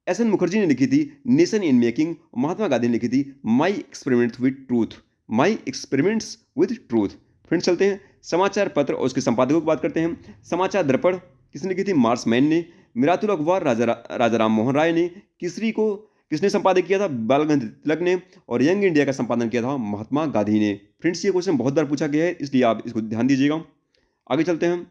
एस एन मुखर्जी ने लिखी थी nation in making. Mahatma Gandhi ने लिखी थी my experiment with truth, my experiments with truth. Friends चलते हैं समाचार पत्र और उसके संपादकों की बात करते हैं। समाचार दर्पण किसने लिखी थी? मार्समैन ने। मिरातुल अखबार राजा राम मोहन राय ने, किसरी को किसने संपादित किया था? बाल गंगाधर तिलक ने, और यंग इंडिया का संपादन किया था महात्मा गांधी ने। फ्रेंड्स ये क्वेश्चन बहुत बार पूछा गया है, इसलिए आप इसको ध्यान दीजिएगा। आगे चलते हैं,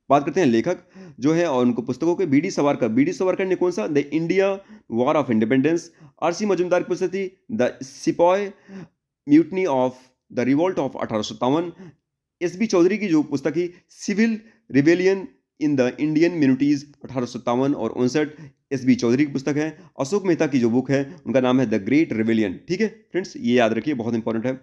बात करते हैं लेखक जो है और उनको पुस्तकों के। बी डी सावरकर ने कौन सा? The India war of independence. R C Majumdar की पुस्तक थी the sepoy mutiny of the revolt of 1857। S B Chaudhuri की जो पुस्तक थी civil rebellion in the Indian mutinies 1857 और 59, एस बी चौधरी की पुस्तक है। अशोक मेहता की जो बुक है उनका नाम है द ग्रेट रिबेलियन। ठीक है फ्रेंड्स, ये याद रखिए, बहुत इंपॉर्टेंट है।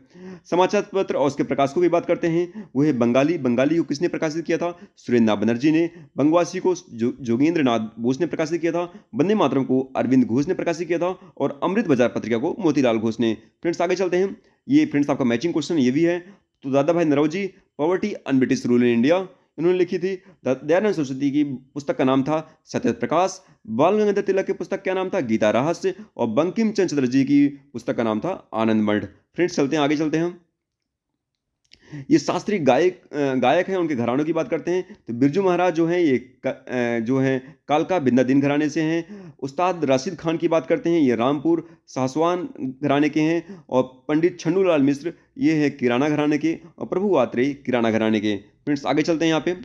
समाचार पत्र और उसके प्रकाशकों की बात करते हैं, वो है बंगाली। बंगाली को किसने प्रकाशित किया था? सुरेंद्रनाथ बनर्जी ने। बंगवासी को जोगेंद्र नाथ बोस ने प्रकाशित किया था। वंदे मातरम को अरविंद घोष ने प्रकाशित किया था, और अमृत बाजार पत्रिका को मोतीलाल घोष ने। फ्रेंड्स आगे चलते हैं, ये फ्रेंड्स आपका मैचिंग क्वेश्चन ये भी है। तो Dadabhai Naoroji, poverty and British rule in India, इन्होंने लिखी थी। दयानंद सरस्वती की पुस्तक का नाम था सत्य प्रकाश। बाल गंगाधर तिलक की पुस्तक क्या नाम था? गीता रहस्य। और बंकिम चंद्र चटर्जी की पुस्तक का नाम था आनंद मठ। फ्रेंड्स चलते हैं, आगे चलते हैं। ये शास्त्रीय गायक हैं, उनके घरानों की बात करते हैं। तो बिरजू महाराज जो हैं ये जो हैं कालका बिंदा दिन घराने से हैं। उस्ताद राशिद खान की बात करते हैं, ये रामपुर सासवान घराने के हैं। और पंडित छन्नूलाल मिश्र ये है किराना घराने के, और प्रभु आत्रेय किराना घराने के। फ्रेंड्स आगे चलते हैं, यहाँ पे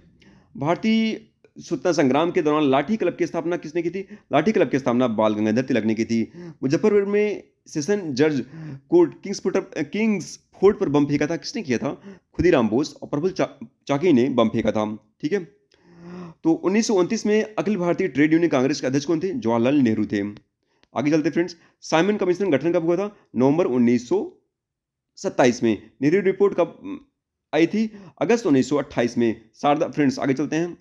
भारतीय स्वतंत्रता संग्राम के दौरान लाठी क्लब की स्थापना किसने की थी? लाठी क्लब की स्थापना बाल गंगाधर तिलक ने की थी। मुजफ्फरपुर में सेशन जज कोर्ट किंग्स फोर्ट पर बम फेंका था, किसने किया था? खुदीराम बोस और प्रफुल्ल चाकी ने बम फेंका था। ठीक है, तो 1929 में अखिल भारतीय ट्रेड यूनियन कांग्रेस के अध्यक्ष कौन थे? जवाहरलाल नेहरू थे। आगे चलते फ्रेंड्स, साइमन कमीशन गठन कब हुआ था? नवंबर 1927 में। नेहरू रिपोर्ट कब आई थी? अगस्त 1928 में। शारदा, फ्रेंड्स आगे चलते हैं,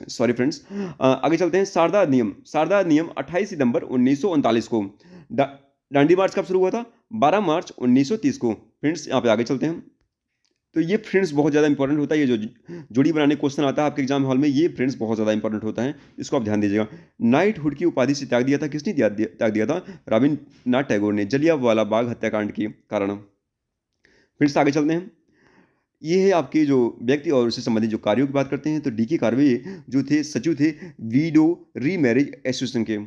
सॉरी फ्रेंड्स, आगे चलते हैं। शारदा अधिनियम 28 सितंबर 1939 को। दांडी मार्च कब शुरू हुआ था? 12 मार्च 1930 को। फ्रेंड्स यहाँ पे आगे चलते हैं, तो ये फ्रेंड्स बहुत ज़्यादा इंपॉर्टेंट होता है। ये जो जोड़ी बनाने क्वेश्चन आता है आपके एग्जाम हॉल में, ये फ्रेंड्स बहुत ज़्यादा इंपॉर्टेंट होता है, इसको आप ध्यान दीजिएगा। नाइटहुड की उपाधि से त्याग दिया था, किसने त्याग दिया था? रविन्द्रनाथ टैगोर ने, जलियांवाला बाग हत्याकांड के कारण। फ्रेंड्स आगे चलते हैं, ये है आपके जो व्यक्ति और उससे संबंधित जो कार्यों की बात करते हैं। तो डी के कार्वे जो थे सचिव थे वीडो रीमैरिज एसोसिएशन के।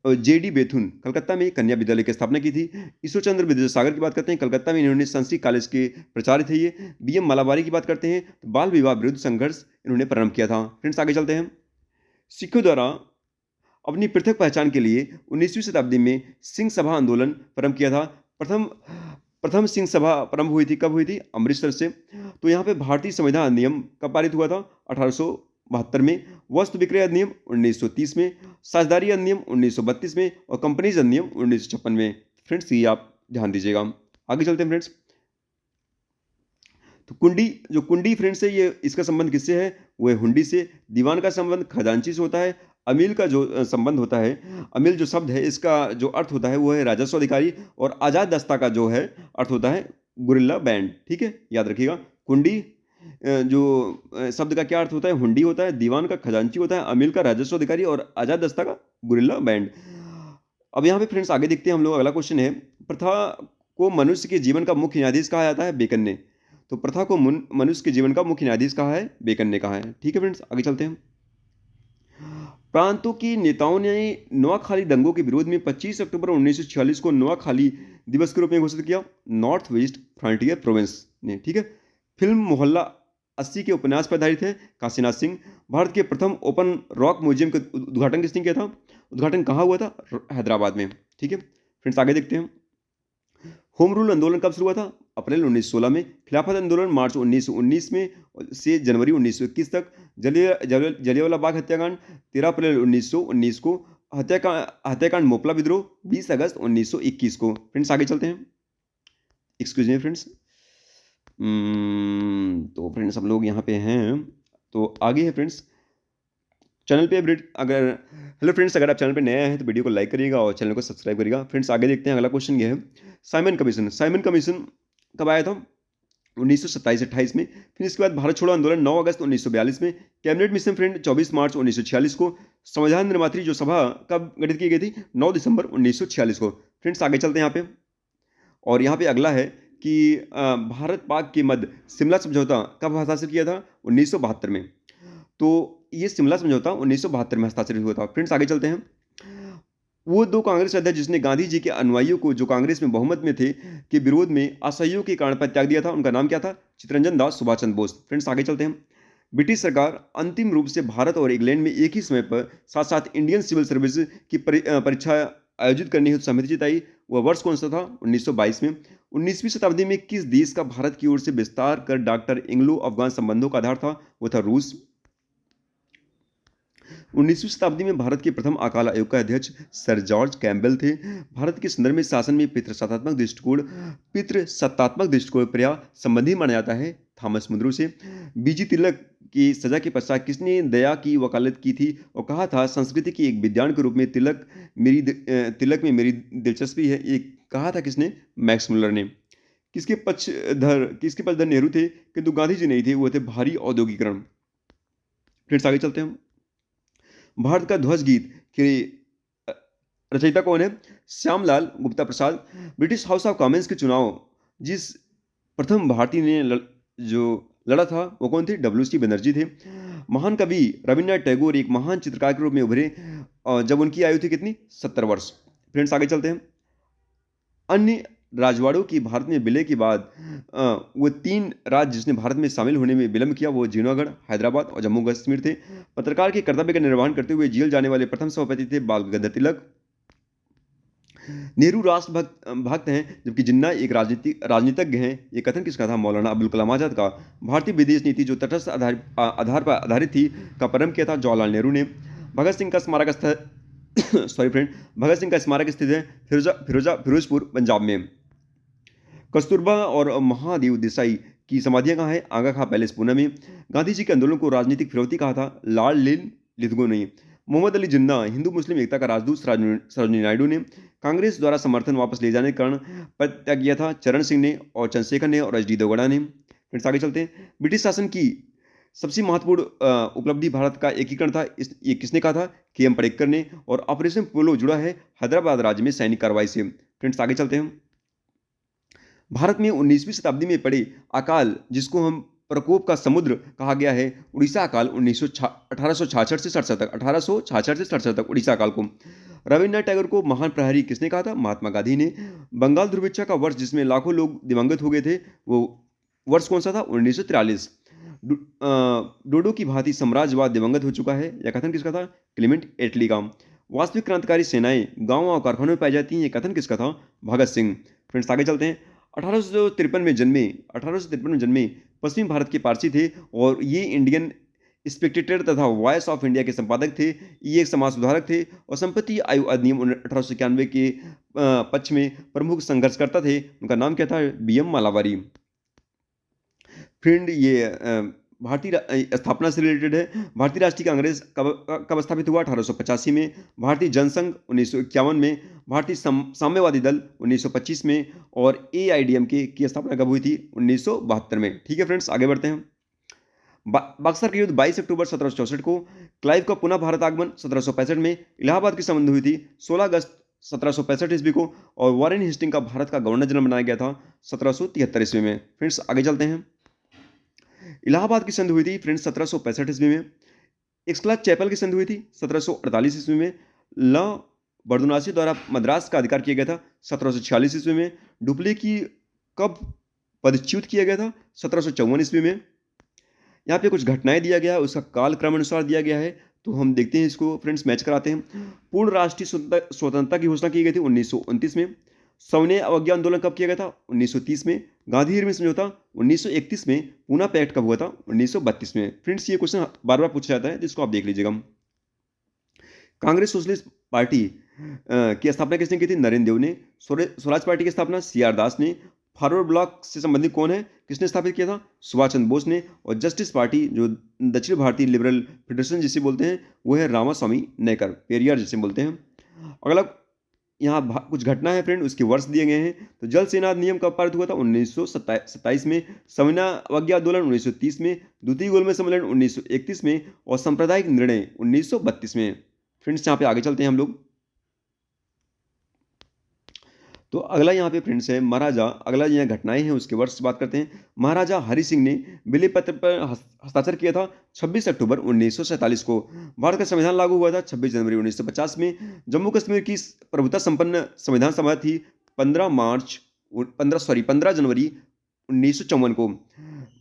और जे.डी. बेथुन कलकत्ता में कन्या विद्यालय की स्थापना की थी। ईश्वर चंद्र विद्यासागर की बात करते हैं, कलकत्ता में इन्होंने संस्कृत कॉलेज के प्रचार्य थे ये। बी.एम. मालाबारी की बात करते हैं, तो बाल विवाह विरुद्ध संघर्ष इन्होंने प्रारंभ किया था। फ्रेंड्स आगे चलते हैं, सिखों द्वारा अपनी पृथक पहचान के लिए 19वीं शताब्दी में सिंह सभा आंदोलन प्रारंभ किया था। प्रथम सिंह सभा प्रारंभ हुई थी, कब हुई थी? अमृतसर से। तो यहाँ पे भारतीय संविधान अधिनियम कब पारित हुआ था? 1872 में। वस्तु विक्रय अधिनियम 1930 में। साझेदारी अधिनियम 1932 में। और कंपनीज अधिनियम 1956 में। फ्रेंड्स ये आप ध्यान दीजिएगा। आगे चलते हैं फ्रेंड्स, तो कुंडी फ्रेंड्स है, ये इसका संबंध किससे है? वो है हुंडी से। दीवान का संबंध खजांची से होता है। अमील का जो संबंध होता है, अमील जो शब्द है इसका जो अर्थ होता है वो है राजस्व अधिकारी। और आजाद दस्ता का जो है अर्थ होता है गुरिल्ला बैंड। ठीक है, याद रखिएगा। कुंडी जो शब्द का क्या अर्थ होता है? हुंडी होता है। दीवान का खजांची होता है। अमील का राजस्व अधिकारी। और आजाद दस्ता का गुरिल्ला बैंड। अब यहाँ पे फ्रेंड्स आगे देखते हैं हम लोग, अगला क्वेश्चन है, प्रथा को मनुष्य के जीवन का मुख्य न्यायाधीश कहा जाता है? बेकन ने। तो प्रथा को मनुष्य के जीवन का मुख्य न्यायाधीश कहा है? बेकन ने कहा है। ठीक है फ्रेंड्स, आगे चलते हैं। प्रांतों की नेताओं ने नोआखाली दंगों के विरोध में 25 अक्टूबर 1946 को नोआखाली दिवस के रूप में घोषित किया, नॉर्थ वेस्ट फ्रंटियर प्रोविंस ने। ठीक है, फिल्म मोहल्ला 80 के उपन्यास पर आधारित है, काशीनाथ सिंह। भारत के प्रथम ओपन रॉक म्यूजियम का उद्घाटन किसने किया था? उद्घाटन कहाँ हुआ था? हैदराबाद में। ठीक है फ्रेंड्स, आगे देखते हैं। होम रूल आंदोलन कब शुरू हुआ था? अप्रैल 1916 में। खिलाफत आंदोलन मार्च 1919 में से जनवरी 1921 तक। जलियांवाला बाग हत्याकांड 13 अप्रैल 1919 को। हत्याकांड मोपला विद्रोह 20 अगस्त 1921 को। फ्रेंड्स आगे चलते हैं, एक्सक्यूज मी फ्रेंड्स। तो फ्रेंड्स हम लोग यहाँ पे हैं, तो आगे है फ्रेंड्स चैनल पे हेलो फ्रेंड्स, अगर आप चैनल पे नए हैं तो वीडियो को लाइक करिएगा और चैनल को सब्सक्राइब करिएगा। फ्रेंड्स आगे देखते हैं, अगला क्वेश्चन ये है, साइमन कमीशन कब आया था? 1927-28 में। फिर इसके बाद भारत छोड़ो आंदोलन 9 अगस्त 1942 में। कैबिनेट मिशन फ्रेंड 24 मार्च 1946 को। संविधान निर्मात्री जो सभा कब गठित की गई थी? 9 दिसंबर 1946 को। फ्रेंड्स आगे चलते हैं यहाँ पे, और यहाँ पे अगला है कि भारत पाक के मध्य शिमला समझौता कब हस्ताक्षर किया था? 1972 में। तो ये शिमला समझौता 1972 में हस्ताक्षरित हुआ था। फ्रेंड्स आगे चलते हैं। वो दो कांग्रेस अध्यक्ष जिसने गांधी जी के अनुयायियों को जो कांग्रेस में बहुमत में थे के विरोध में असहयोग के कारण पद त्याग दिया था, उनका नाम क्या था? चित्तरंजन दास सुभाष चंद्र बोस। फ्रेंड्स आगे चलते हैं। ब्रिटिश सरकार अंतिम रूप से भारत और इंग्लैंड में एक ही समय पर साथ साथ इंडियन सिविल सर्विस की परीक्षा आयोजित करने हेतु सहमति जताई। वह वर्ष कौन सा था? 1922 में। 19वीं शताब्दी में किस देश का भारत की ओर से विस्तार कर डॉक्टर एंग्लो अफगान संबंधों का आधार था? वो था रूस। 19वीं शताब्दी में भारत के प्रथम अकाल आयोग का अध्यक्ष सर जॉर्ज कैम्पबेल थे। भारत के संदर्भ में शासन में पितृसत्तात्मक दृष्टिकोण पर्याय संबंधी माना जाता है थॉमस मुनरो से। बीजी तिलक की सजा के पश्चात किसने दया की वकालत की थी और कहा था संस्कृति की एक विद्वान के रूप में तिलक में मेरी दिलचस्पी है? ये कहा था किसने? मैक्स मुलर ने। किसके पक्षधर नेहरू थे किंतु गांधी जी नहीं थे? वो थे भारी औद्योगिकरण। फ्रेंड्स आगे चलते हैं। भारत का ध्वज गीत के रचयिता कौन है? श्यामलाल गुप्ता प्रसाद। ब्रिटिश हाउस ऑफ कॉमन्स के चुनाव जिस प्रथम भारतीय ने जो लड़ा था वो कौन थे? डब्ल्यू.सी. बनर्जी थे। महान कवि रविन्द्रनाथ टैगोर एक महान चित्रकार के रूप में उभरे जब उनकी आयु थी कितनी? 70 वर्ष। फ्रेंड्स आगे चलते हैं। अन्य राजवाड़ों की भारत में विलय के बाद वो 3 राज्य जिसने भारत में शामिल होने में विलंब किया वो जूनागढ़, हैदराबाद और जम्मू कश्मीर थे। पत्रकार के कर्तव्य का निर्वहन करते हुए जेल जाने वाले प्रथम सभापति थे बाल गंगाधर तिलक। नेहरू राष्ट्र भक्त हैं जबकि जिन्ना एक राजनीतिज्ञ हैं। ये कथन किसका था? मौलाना अबुल कलाम आजाद का। भारतीय विदेश नीति जो तटस्थ आधार पर आधारित थी का प्रारंभ किया था जवाहरलाल नेहरू ने। भगत सिंह का स्मारक भगत सिंह का स्मारक स्थित है फिरोजपुर पंजाब में। कस्तूरबा और महादेव देसाई की समाधियां कहाँ है? आगा खां पैलेस पुणे में। गांधी जी के आंदोलन को राजनीतिक फिरौती कहा था लाल लिथगो ने। मोहम्मद अली जिन्ना हिंदू मुस्लिम एकता का राजदूत सरोजिनी नायडू ने। कांग्रेस द्वारा समर्थन वापस ले जाने के कारण पद त्याग किया था चरण सिंह ने और चंद्रशेखर ने और एच डी देवगौड़ा ने। फिर आगे चलते हैं। ब्रिटिश शासन की सबसे महत्वपूर्ण उपलब्धि भारत का एकीकरण था। ये किसने कहा था? के.एम. पटेक्कर ने। और ऑपरेशन पोलो जुड़ा है हैदराबाद राज्य में सैनिक कार्रवाई से। फ्रेंड्स आगे चलते हैं। भारत में 19वीं शताब्दी में पड़े अकाल जिसको हम प्रकोप का समुद्र कहा गया है उड़ीसा अकाल 1866 से 67 तक 1866 से 67 तक उड़ीसा अकाल को। रविन्द्रनाथ टैगोर को महान प्रहरी किसने कहा था? महात्मा गांधी ने। बंगाल दुर्भिक्षा का वर्ष जिसमें लाखों लोग दिवंगत हो गए थे वो वर्ष कौन सा था? 1943। डोडो की भांति साम्राज्यवाद दिवंगत हो चुका है। यह कथन किसका था? क्लीमेंट एटली का। वास्तविक क्रांतिकारी सेनाएं गांव और कारखानों में पाई जाती हैं। यह कथन किसका था? भगत सिंह। फ्रेंड्स आगे चलते हैं। 1853 में जन्मे पश्चिमी भारत के पारसी थे और ये इंडियन स्पेक्टेटर तथा वॉइस ऑफ इंडिया के संपादक थे। ये एक समाज सुधारक थे और संपत्ति आयु अधिनियम 1891 के पक्ष में प्रमुख संघर्षकर्ता थे। उनका नाम क्या था? बी.एम. मालावारी। फ्रेंड ये भारतीय स्थापना से रिलेटेड है। भारतीय राष्ट्रीय कांग्रेस कब स्थापित हुआ? 1885 में। भारतीय जनसंघ 1951 में। भारतीय साम्यवादी दल 1925 में। और AIDMK की स्थापना कब हुई थी? 1972 में। ठीक है फ्रेंड्स आगे बढ़ते हैं। बक्सर के युद्ध 22 अक्टूबर 1764 को। क्लाइव का पुनः भारत आगमन 1765 में। इलाहाबाद की संबंध हुई थी 16 अगस्त 1765 ईस्वी को। और वॉरेन हेस्टिंग का भारत का गवर्नर जनरल बनाया गया था 1773 ईस्वी में। फ्रेंड्स आगे चलते हैं। इलाहाबाद की संधि हुई थी फ्रेंड्स 1765 ईस्वी में। एक्सक्ला चैपल की संधि हुई थी 1748 ईस्वी में। लॉ बर्दुनासी द्वारा मद्रास का अधिकार किया गया था 1746 ईस्वी में। डुप्ले की कब पदच्युत किया गया था? 1754 ईस्वी में। यहाँ पे कुछ घटनाएं दिया गया है उसका काल क्रम अनुसार दिया गया है तो हम देखते हैं इसको फ्रेंड्स मैच कराते हैं। पूर्ण राष्ट्रीय स्वतंत्रता की घोषणा की गई थी 1929 में। सविनय अवज्ञा आंदोलन कब किया गया था? 1930 में। गांधी इरविन समझौता 1931 में। पूना पैक्ट कब हुआ था? 1932 में। फ्रेंड्स ये क्वेश्चन बार बार पूछा जाता है जिसको आप देख लीजिएगा। कांग्रेस सोशलिस्ट पार्टी की स्थापना किसने की थी? नरेंद्र देव ने। स्वराज पार्टी की स्थापना CR दास ने। फॉरवर्ड ब्लॉक से संबंधित कौन है? किसने स्थापित किया था? सुभाष चंद्र बोस ने। और जस्टिस पार्टी जो दक्षिण भारतीय लिबरल फेडरेशन जिसे बोलते हैं वो है रामास्वामी नयकर, पेरियार जिसे बोलते हैं। अगला यहाँ कुछ घटना है फ्रेंड उसके वर्ष दिए गए हैं। तो जल सेना अधिनियम कब पारित हुआ था? 1927 में। सविनय अवज्ञा आंदोलन 1930 में। द्वितीय गोलमेज सम्मेलन 1931 में। और सांप्रदायिक निर्णय 1932 में। फ्रेंड्स यहाँ पे आगे चलते हैं हम लोग। तो अगला यहाँ पे फ्रेंड्स है महाराजा, अगला यहाँ घटनाएँ हैं उसके वर्ष से बात करते हैं। महाराजा हरि सिंह ने बिली पत्र पर हस्ताक्षर किया था 26 अक्टूबर 1947 को। भारत का संविधान लागू हुआ था 26 जनवरी 1950 में। जम्मू कश्मीर की प्रभुता संपन्न संविधान सभा थी 15 जनवरी 1954 को।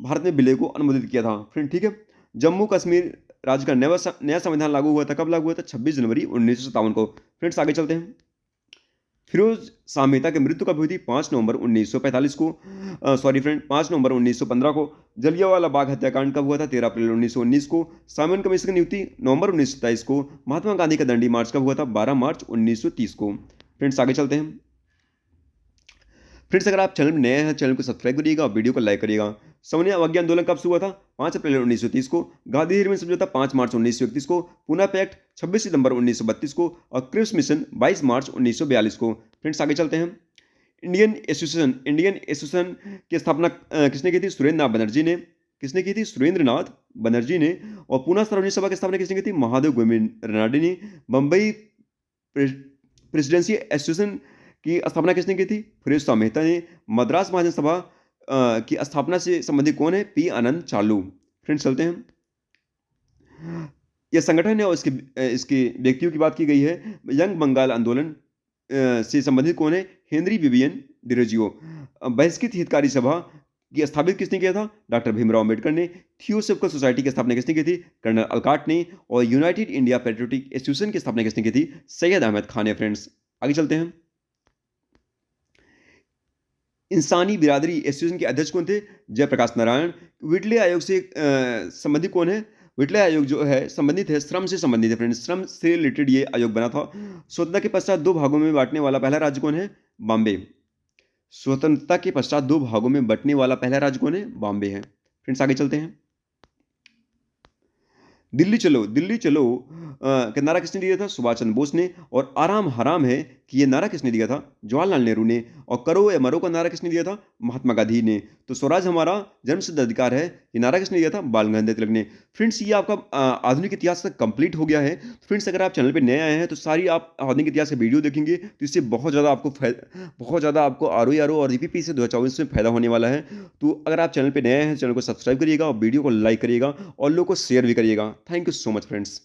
भारत ने विलय को अनुमोदित किया था। फ्रेंड ठीक है, जम्मू कश्मीर राज्य का नया संविधान लागू हुआ था, कब लागू हुआ था? 26 जनवरी 1957 को। फ्रेंड्स आगे चलते हैं। फिरोज शाह मेहता की मृत्यु कब हुई थी? 5 नवंबर 1945 को। 5 नवंबर 1915 को। जलियांवाला बाग हत्याकांड कब हुआ था? 13 अप्रैल 1919 को। साइमन कमीशन की नियुक्ति नवंबर 1927 को। महात्मा गांधी का दंडी मार्च कब हुआ था? 12 मार्च 1930 को। फ्रेंड्स आगे चलते हैं। फ्रेंड्स अगर आप चैनल में नए हैं, चैनल को सब्सक्राइब करिएगा और वीडियो को लाइक करिएगा। सवर्णीय अवज्ञा आंदोलन कब शुरू हुआ था? 5 अप्रैल 1930 को। गांधी हिरमन समझौता 5 मार्च 1931 को। पूना पैक्ट 26 सितंबर 1932 को। और क्रिप्स मिशन 22 मार्च 1942 को। फ्रेंड्स आगे चलते हैं। इंडियन एसोसिएशन की स्थापना किसने की थी? सुरेंद्र नाथ बनर्जी ने। किसने की थी? सुरेंद्र नाथ बनर्जी ने। और पूना सार्वजनिक सभा की स्थापना किसने की थी? महादेव गोविंद रनाडे ने। बम्बई प्रेसिडेंसी एसोसिएशन की स्थापना किसने की थी? फिरोज शाह मेहता ने। मद्रास महाजन सभा की स्थापना से संबंधित कौन है? पी आनंद चालू। फ्रेंड्स चलते हैं। यह संगठन है और इसके व्यक्तियों की बात की गई है। यंग बंगाल आंदोलन से संबंधित कौन है? Henry Vivian Derozio. बहिष्कृत हितकारी सभा की स्थापित किसने किया था? डॉक्टर भीमराव अम्बेडकर ने। थियोसॉफिकल सोसाइटी की स्थापना किसने की थी? कर्नल अलकाट ने। और यूनाइटेड इंडिया पैट्रियोटिक एसोसिएशन की स्थापना किसने की थी? सैयद अहमद खान ने। फ्रेंड्स आगे चलते हैं। इंसानी बिरादरी एसोसिएशन के अध्यक्ष कौन थे? जयप्रकाश नारायण। विटले आयोग से संबंधित कौन है? विटले आयोग जो है संबंधित है, श्रम से संबंधित है। फ्रेंड्स श्रम से रिलेटेड ये आयोग बना था। स्वतंत्रता के पश्चात 2 भागों में बांटने वाला पहला राज्य कौन है? बॉम्बे। स्वतंत्रता के पश्चात 2 भागों में बंटने वाला पहला राज्य कौन है? बॉम्बे है। फ्रेंड्स आगे चलते हैं। दिल्ली चलो, दिल्ली चलो का नारा किसने दिया था? सुभाष चंद्र बोस ने। और आराम हराम है कि ये नारा किसने दिया था? जवाहरलाल नेहरू ने। और करो या मरो का नारा किसने दिया था? महात्मा गांधी ने। तो स्वराज हमारा जन्मसिद्ध अधिकार है, ये नारा किसने दिया था? बाल गंगाधर तिलक ने। फ्रेंड्स ये आपका आधुनिक इतिहास तक कंप्लीट हो गया है। फ्रेंड्स अगर आप चैनल पर नए आए हैं तो सारी आप आधुनिक इतिहास का वीडियो देखेंगे तो इससे बहुत ज़्यादा आपको आर और ईपीपी से 2024 में फायदा होने वाला है। तो अगर आप चैनल पर नए हैं, चैनल को सब्सक्राइब करिएगा और वीडियो को लाइक करिएगा और लोगों को शेयर भी करिएगा। Thank you so much friends.